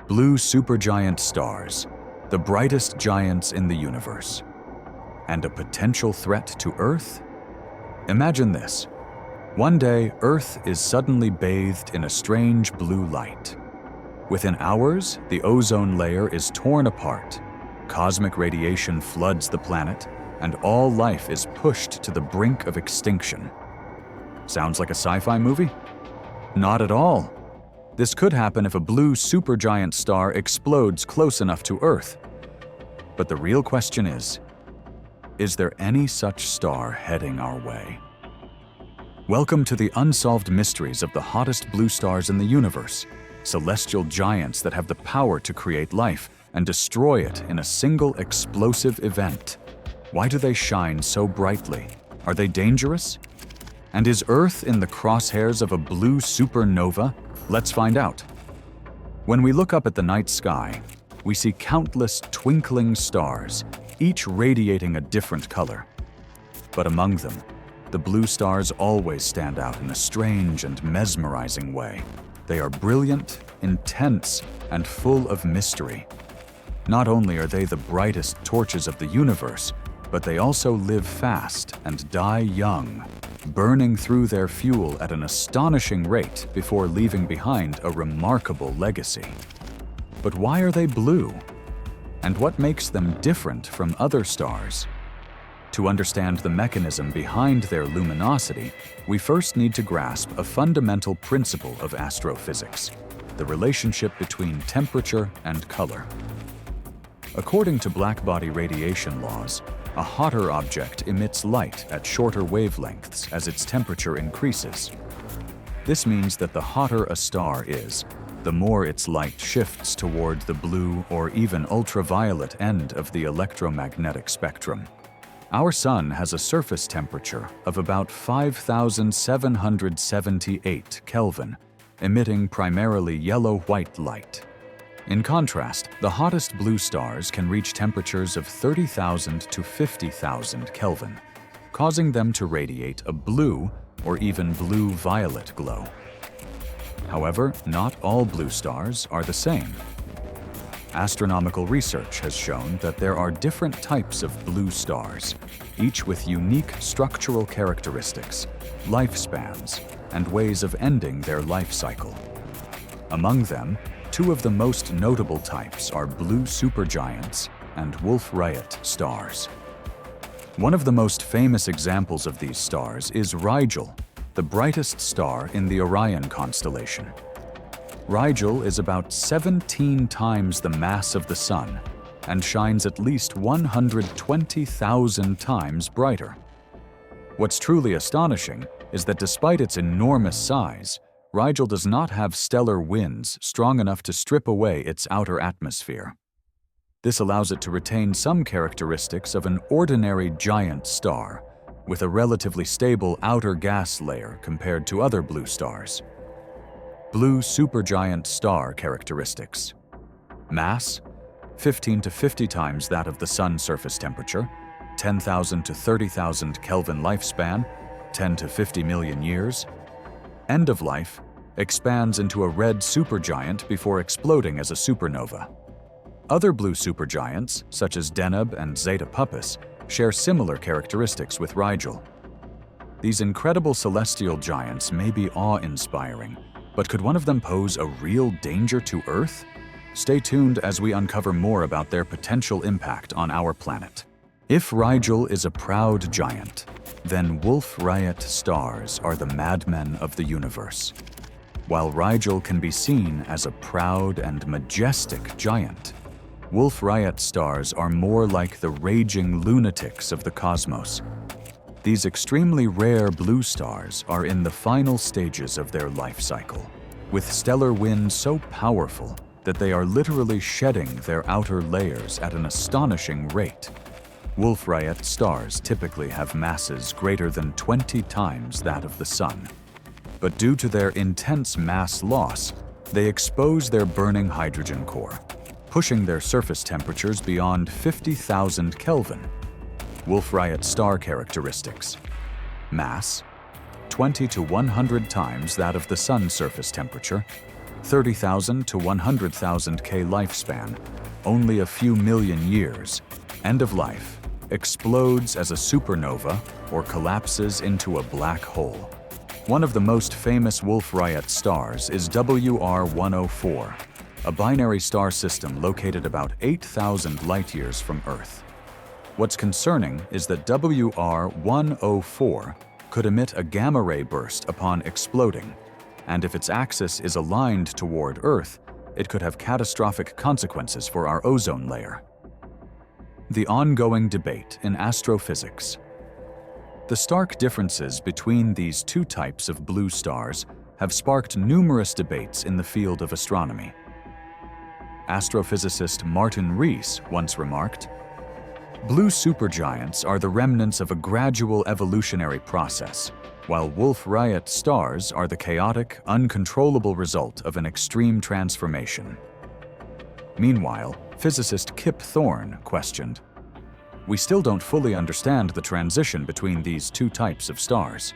blue supergiant stars, the brightest giants in the universe. And a potential threat to Earth? Imagine this. One day, Earth is suddenly bathed in a strange blue light. Within hours, the ozone layer is torn apart, cosmic radiation floods the planet, and all life is pushed to the brink of extinction. Sounds like a sci-fi movie? Not at all. This could happen if a blue supergiant star explodes close enough to Earth. But the real question is there any such star heading our way? Welcome to the unsolved mysteries of the hottest blue stars in the universe, celestial giants that have the power to create life and destroy it in a single explosive event. Why do they shine so brightly? Are they dangerous? And is Earth in the crosshairs of a blue supernova? Let's find out. When we look up at the night sky, we see countless twinkling stars, each radiating a different color. But among them, the blue stars always stand out in a strange and mesmerizing way. They are brilliant, intense, and full of mystery. Not only are they the brightest torches of the universe, but they also live fast and die young, burning through their fuel at an astonishing rate before leaving behind a remarkable legacy. But why are they blue? And what makes them different from other stars? To understand the mechanism behind their luminosity, we first need to grasp a fundamental principle of astrophysics: the relationship between temperature and color. According to blackbody radiation laws, a hotter object emits light at shorter wavelengths as its temperature increases. This means that the hotter a star is, the more its light shifts toward the blue or even ultraviolet end of the electromagnetic spectrum. Our Sun has a surface temperature of about 5,778 Kelvin, emitting primarily yellow-white light. In contrast, the hottest blue stars can reach temperatures of 30,000 to 50,000 Kelvin, causing them to radiate a blue or even blue-violet glow. However, not all blue stars are the same. Astronomical research has shown that there are different types of blue stars, each with unique structural characteristics, lifespans, and ways of ending their life cycle. Among them, two of the most notable types are blue supergiants and Wolf-Rayet stars. One of the most famous examples of these stars is Rigel, the brightest star in the Orion constellation. Rigel is about 17 times the mass of the Sun and shines at least 120,000 times brighter. What's truly astonishing is that despite its enormous size, Rigel does not have stellar winds strong enough to strip away its outer atmosphere. This allows it to retain some characteristics of an ordinary giant star, with a relatively stable outer gas layer compared to other blue stars. Blue supergiant star characteristics: mass, 15 to 50 times that of the Sun's surface temperature, 10,000 to 30,000 Kelvin lifespan, 10 to 50 million years. End of life, expands into a red supergiant before exploding as a supernova. Other blue supergiants, such as Deneb and Zeta Puppis, share similar characteristics with Rigel. These incredible celestial giants may be awe-inspiring, but could one of them pose a real danger to Earth? Stay tuned as we uncover more about their potential impact on our planet. If Rigel is a proud giant, then Wolf-Rayet stars are the madmen of the universe. While Rigel can be seen as a proud and majestic giant, Wolf-Rayet stars are more like the raging lunatics of the cosmos. These extremely rare blue stars are in the final stages of their life cycle, with stellar winds so powerful that they are literally shedding their outer layers at an astonishing rate. Wolf-Rayet stars typically have masses greater than 20 times that of the Sun. But due to their intense mass loss, they expose their burning hydrogen core, pushing their surface temperatures beyond 50,000 Kelvin. Wolf-Rayet star characteristics: mass, 20 to 100 times that of the Sun's surface temperature, 30,000 to 100,000 K lifespan, only a few million years, end of life, explodes as a supernova or collapses into a black hole. One of the most famous Wolf-Rayet stars is WR104, a binary star system located about 8,000 light-years from Earth. What's concerning is that WR104 could emit a gamma-ray burst upon exploding, and if its axis is aligned toward Earth, it could have catastrophic consequences for our ozone layer. The ongoing debate in astrophysics. The stark differences between these two types of blue stars have sparked numerous debates in the field of astronomy. Astrophysicist Martin Rees once remarked, "Blue supergiants are the remnants of a gradual evolutionary process, while Wolf-Rayet stars are the chaotic, uncontrollable result of an extreme transformation." Meanwhile, physicist Kip Thorne questioned, "We still don't fully understand the transition between these two types of stars.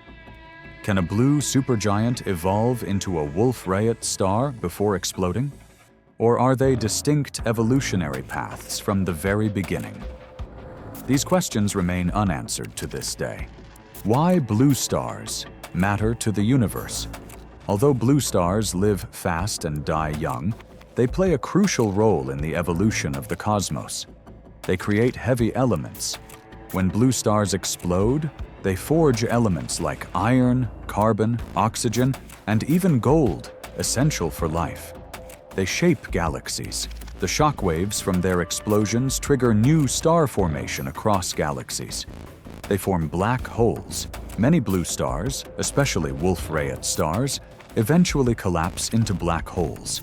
Can a blue supergiant evolve into a Wolf-Rayet star before exploding? Or are they distinct evolutionary paths from the very beginning?" These questions remain unanswered to this day. Why blue stars matter to the universe? Although blue stars live fast and die young, they play a crucial role in the evolution of the cosmos. They create heavy elements. When blue stars explode, they forge elements like iron, carbon, oxygen, and even gold, essential for life. They shape galaxies. The shock waves from their explosions trigger new star formation across galaxies. They form black holes. Many blue stars, especially Wolf-Rayet stars, eventually collapse into black holes.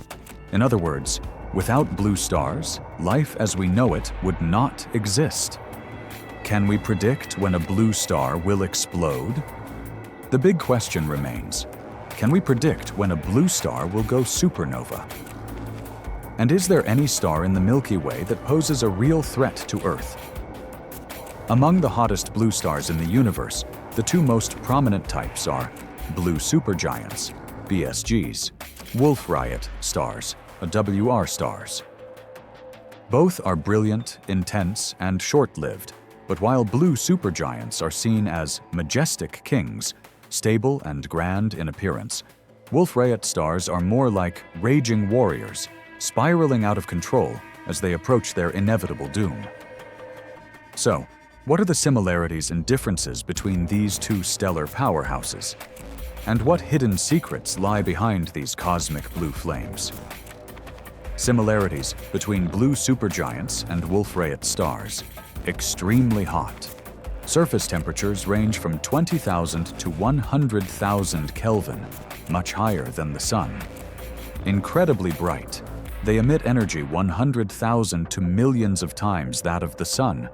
In other words, without blue stars, life as we know it would not exist. Can we predict when a blue star will explode? The big question remains, can we predict when a blue star will go supernova? And is there any star in the Milky Way that poses a real threat to Earth? Among the hottest blue stars in the universe, the two most prominent types are blue supergiants, BSGs, Wolf-Rayet stars, WR stars. Both are brilliant, intense, and short-lived, but while blue supergiants are seen as majestic kings, stable and grand in appearance, Wolf-Rayet stars are more like raging warriors, spiraling out of control as they approach their inevitable doom. So, what are the similarities and differences between these two stellar powerhouses? And what hidden secrets lie behind these cosmic blue flames? Similarities between blue supergiants and Wolf-Rayet stars. Extremely hot. Surface temperatures range from 20,000 to 100,000 Kelvin, much higher than the Sun. Incredibly bright. They emit energy 100,000 to millions of times that of the Sun.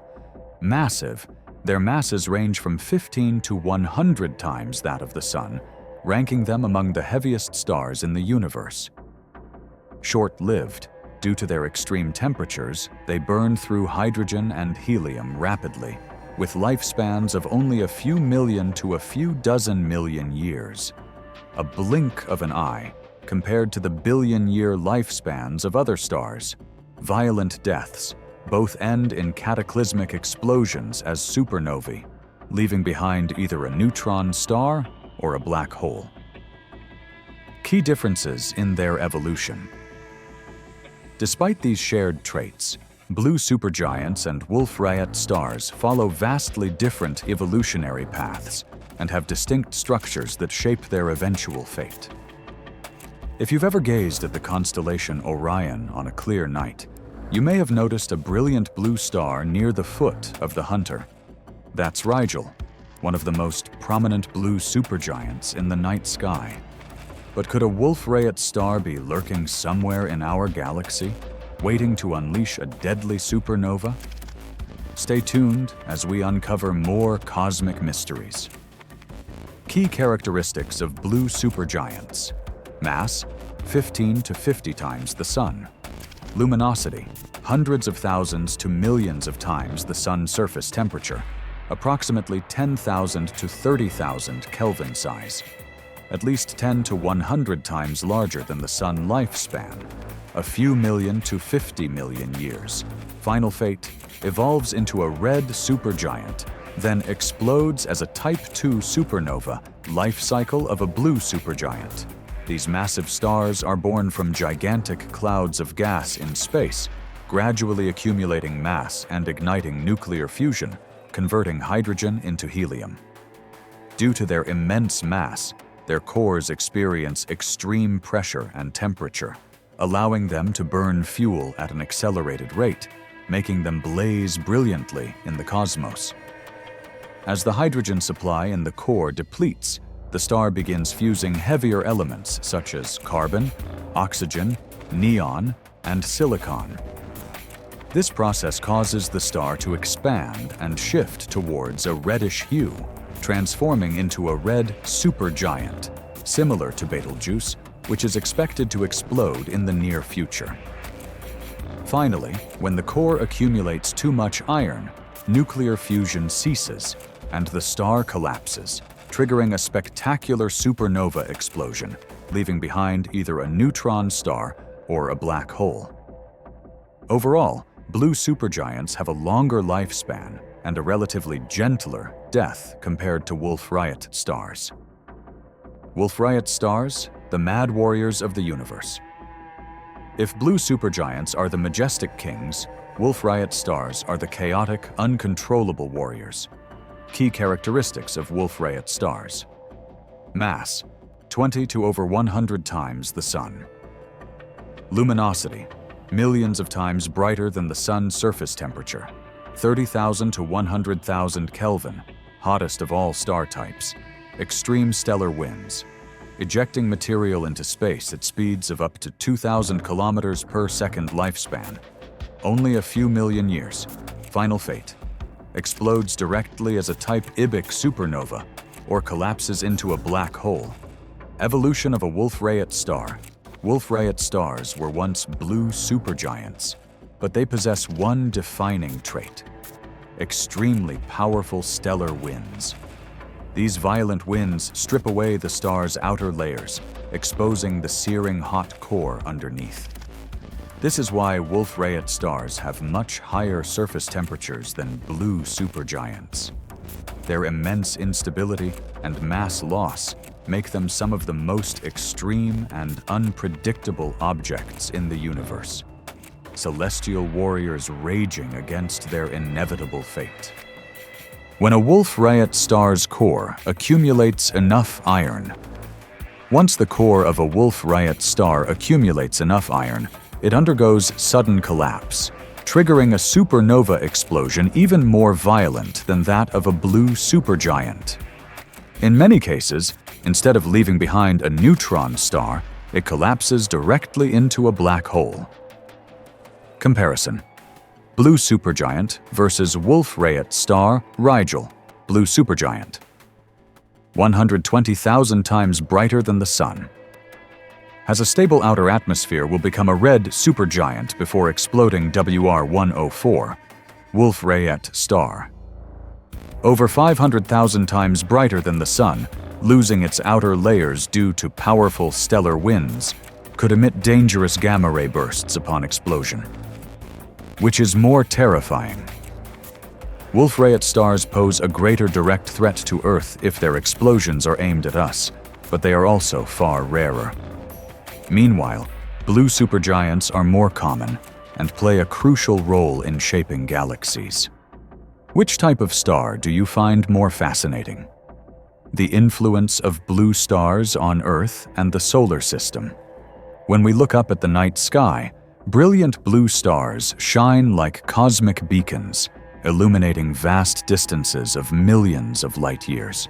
Massive. Their masses range from 15 to 100 times that of the Sun, ranking them among the heaviest stars in the universe. Short-lived. Due to their extreme temperatures, they burn through hydrogen and helium rapidly, with lifespans of only a few million to a few dozen million years. A blink of an eye compared to the billion-year lifespans of other stars. Violent deaths. Both end in cataclysmic explosions as supernovae, leaving behind either a neutron star or a black hole. Key differences in their evolution. Despite these shared traits, blue supergiants and Wolf-Rayet stars follow vastly different evolutionary paths and have distinct structures that shape their eventual fate. If you've ever gazed at the constellation Orion on a clear night, you may have noticed a brilliant blue star near the foot of the Hunter. That's Rigel, one of the most prominent blue supergiants in the night sky. But could a Wolf-Rayet star be lurking somewhere in our galaxy, waiting to unleash a deadly supernova? Stay tuned as we uncover more cosmic mysteries. Key characteristics of blue supergiants. Mass, 15 to 50 times the Sun. Luminosity, hundreds of thousands to millions of times the Sun's surface temperature, approximately 10,000 to 30,000 Kelvin size. at least 10 to 100 times larger than the Sun lifespan, a few million to 50 million years. Final fate: evolves into a red supergiant, then explodes as a Type II supernova, life cycle of a blue supergiant. These massive stars are born from gigantic clouds of gas in space, gradually accumulating mass and igniting nuclear fusion, converting hydrogen into helium. Due to their immense mass, their cores experience extreme pressure and temperature, allowing them to burn fuel at an accelerated rate, making them blaze brilliantly in the cosmos. As the hydrogen supply in the core depletes, the star begins fusing heavier elements such as carbon, oxygen, neon, and silicon. This process causes the star to expand and shift towards a reddish hue, transforming into a red supergiant, similar to Betelgeuse, which is expected to explode in the near future. Finally, when the core accumulates too much iron, nuclear fusion ceases, and the star collapses, triggering a spectacular supernova explosion, leaving behind either a neutron star or a black hole. Overall, blue supergiants have a longer lifespan and a relatively gentler death compared to Wolf-Rayet stars. Wolf-Rayet stars, the mad warriors of the universe. If blue supergiants are the majestic kings, Wolf-Rayet stars are the chaotic, uncontrollable warriors. Key characteristics of Wolf-Rayet stars: mass, 20 to over 100 times the Sun. Luminosity, millions of times brighter than the Sun's surface temperature, 30,000 to 100,000 Kelvin, hottest of all star types. Extreme stellar winds, ejecting material into space at speeds of up to 2,000 kilometers per second lifespan. Only a few million years. Final fate: explodes directly as a Type Ibic supernova or collapses into a black hole. Evolution of a Wolf-Rayet star. Wolf-Rayet stars were once blue supergiants, but they possess one defining trait: extremely powerful stellar winds. These violent winds strip away the star's outer layers, exposing the searing hot core underneath. This is why Wolf-Rayet stars have much higher surface temperatures than blue supergiants. Their immense instability and mass loss make them some of the most extreme and unpredictable objects in the universe. Celestial warriors raging against their inevitable fate. When a Wolf-Rayet star's core accumulates enough iron. Once the core of a Wolf-Rayet star accumulates enough iron, it undergoes sudden collapse, triggering a supernova explosion even more violent than that of a blue supergiant. In many cases, instead of leaving behind a neutron star, it collapses directly into a black hole. Comparison: blue supergiant versus Wolf-Rayet star Rigel, blue supergiant. 120,000 times brighter than the Sun. Has a stable outer atmosphere, will become a red supergiant before exploding WR104, Wolf-Rayet star. Over 500,000 times brighter than the Sun, losing its outer layers due to powerful stellar winds, could emit dangerous gamma-ray bursts upon explosion. Which is more terrifying? Wolf-Rayet stars pose a greater direct threat to Earth if their explosions are aimed at us, but they are also far rarer. Meanwhile, blue supergiants are more common and play a crucial role in shaping galaxies. Which type of star do you find more fascinating? The influence of blue stars on Earth and the solar system. When we look up at the night sky, brilliant blue stars shine like cosmic beacons, illuminating vast distances of millions of light years.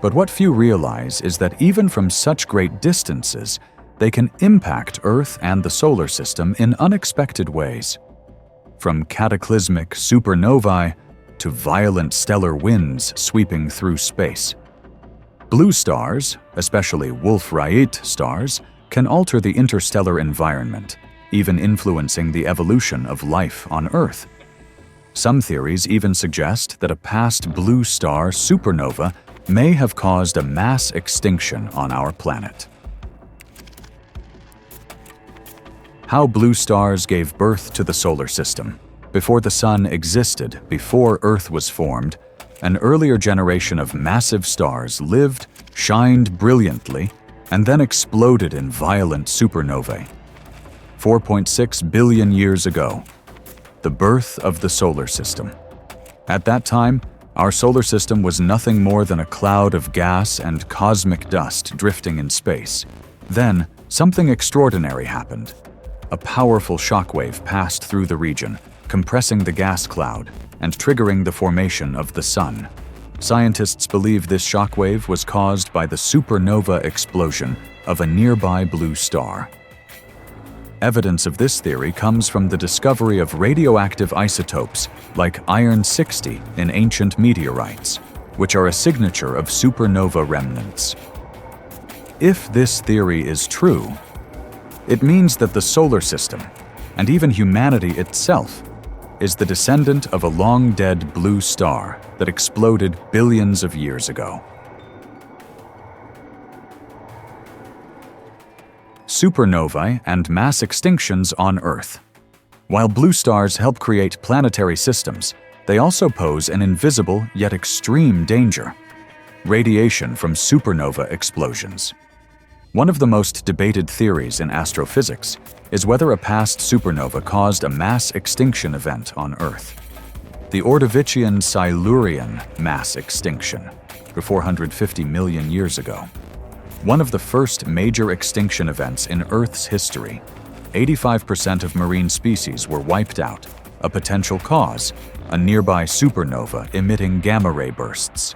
But what few realize is that even from such great distances, they can impact Earth and the solar system in unexpected ways. From cataclysmic supernovae to violent stellar winds sweeping through space. Blue stars, especially Wolf-Rayet stars, can alter the interstellar environment, even influencing the evolution of life on Earth. Some theories even suggest that a past blue star supernova may have caused a mass extinction on our planet. How blue stars gave birth to the solar system. Before the Sun existed, before Earth was formed, an earlier generation of massive stars lived, shined brilliantly, and then exploded in violent supernovae. 4.6 billion years ago, the birth of the solar system. At that time, our solar system was nothing more than a cloud of gas and cosmic dust drifting in space. Then, something extraordinary happened. A powerful shockwave passed through the region, compressing the gas cloud and triggering the formation of the Sun. Scientists believe this shockwave was caused by the supernova explosion of a nearby blue star. Evidence of this theory comes from the discovery of radioactive isotopes like iron-60 in ancient meteorites, which are a signature of supernova remnants. If this theory is true, it means that the solar system, and even humanity itself, is the descendant of a long-dead blue star that exploded billions of years ago. Supernovae and mass extinctions on Earth. While blue stars help create planetary systems, they also pose an invisible yet extreme danger: radiation from supernova explosions. One of the most debated theories in astrophysics is whether a past supernova caused a mass extinction event on Earth. The Ordovician-Silurian mass extinction, 450 million years ago. One of the first major extinction events in Earth's history. 85% of marine species were wiped out, a potential cause, a nearby supernova emitting gamma-ray bursts.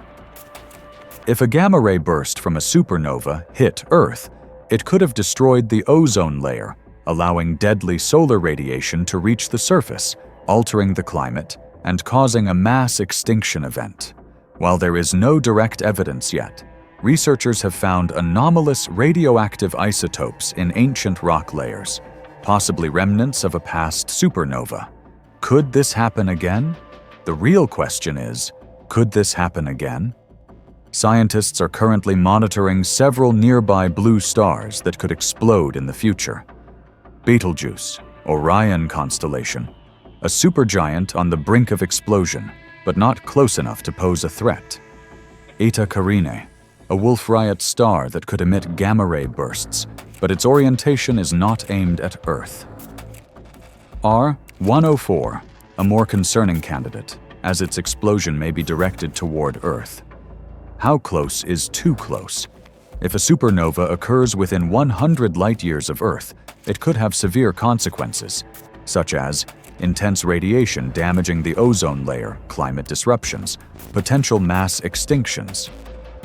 If a gamma-ray burst from a supernova hit Earth, it could have destroyed the ozone layer, allowing deadly solar radiation to reach the surface, altering the climate and causing a mass extinction event. While there is no direct evidence yet, researchers have found anomalous radioactive isotopes in ancient rock layers, possibly remnants of a past supernova. Could this happen again? The real question is, could this happen again? Scientists are currently monitoring several nearby blue stars that could explode in the future. Betelgeuse, Orion constellation, a supergiant on the brink of explosion, but not close enough to pose a threat. Eta Carinae, a Wolf-Rayet star that could emit gamma-ray bursts, but its orientation is not aimed at Earth. R-104, a more concerning candidate, as its explosion may be directed toward Earth. How close is too close? If a supernova occurs within 100 light-years of Earth, it could have severe consequences, such as intense radiation damaging the ozone layer, climate disruptions, potential mass extinctions.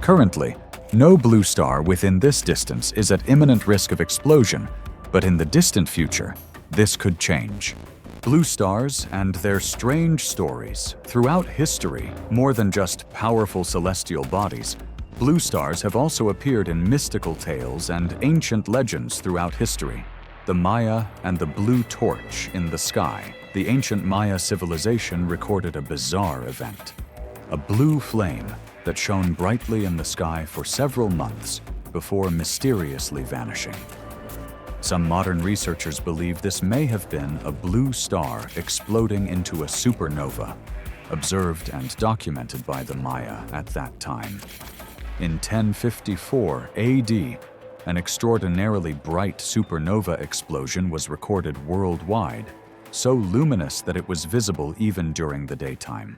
Currently, no blue star within this distance is at imminent risk of explosion, but in the distant future, this could change. Blue stars and their strange stories. Throughout history, more than just powerful celestial bodies, blue stars have also appeared in mystical tales and ancient legends throughout history. The Maya and the blue torch in the sky. The ancient Maya civilization recorded a bizarre event: a blue flame that shone brightly in the sky for several months before mysteriously vanishing. Some modern researchers believe this may have been a blue star exploding into a supernova, observed and documented by the Maya at that time. In 1054 AD, an extraordinarily bright supernova explosion was recorded worldwide, so luminous that it was visible even during the daytime.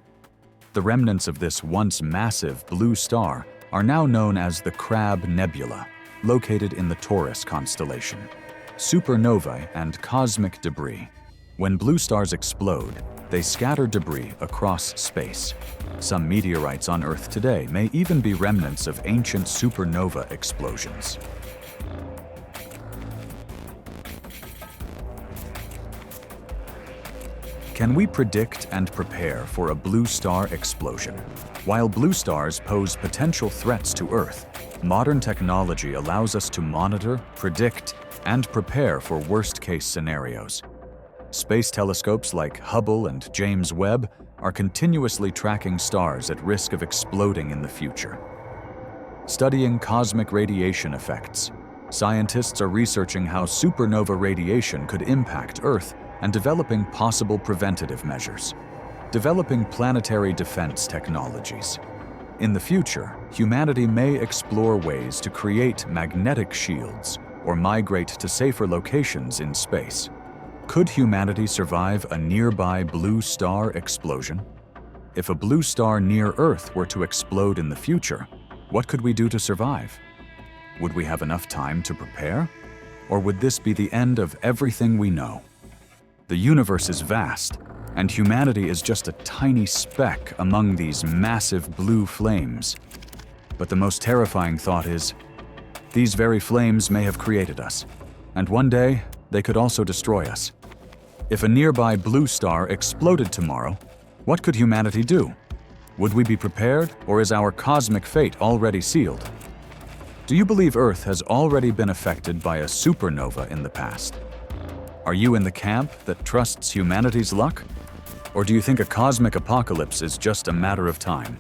The remnants of this once massive blue star are now known as the Crab Nebula, located in the Taurus constellation. Supernovae and cosmic debris. When blue stars explode, they scatter debris across space. Some meteorites on Earth today may even be remnants of ancient supernova explosions. Can we predict and prepare for a blue star explosion? While blue stars pose potential threats to Earth, modern technology allows us to monitor, predict, and prepare for worst-case scenarios. Space telescopes like Hubble and James Webb are continuously tracking stars at risk of exploding in the future. studying cosmic radiation effects. Scientists are researching how supernova radiation could impact Earth and developing possible preventative measures. Developing planetary defense technologies. In the future, humanity may explore ways to create magnetic shields or migrate to safer locations in space. Could humanity survive a nearby blue star explosion? If a blue star near Earth were to explode in the future, what could we do to survive? Would we have enough time to prepare? Or would this be the end of everything we know? The universe is vast, and humanity is just a tiny speck among these massive blue flames. But the most terrifying thought is, these very flames may have created us, and one day they could also destroy us. If a nearby blue star exploded tomorrow, what could humanity do? Would we be prepared, or is our cosmic fate already sealed? Do you believe Earth has already been affected by a supernova in the past? Are you in the camp that trusts humanity's luck? Or do you think a cosmic apocalypse is just a matter of time?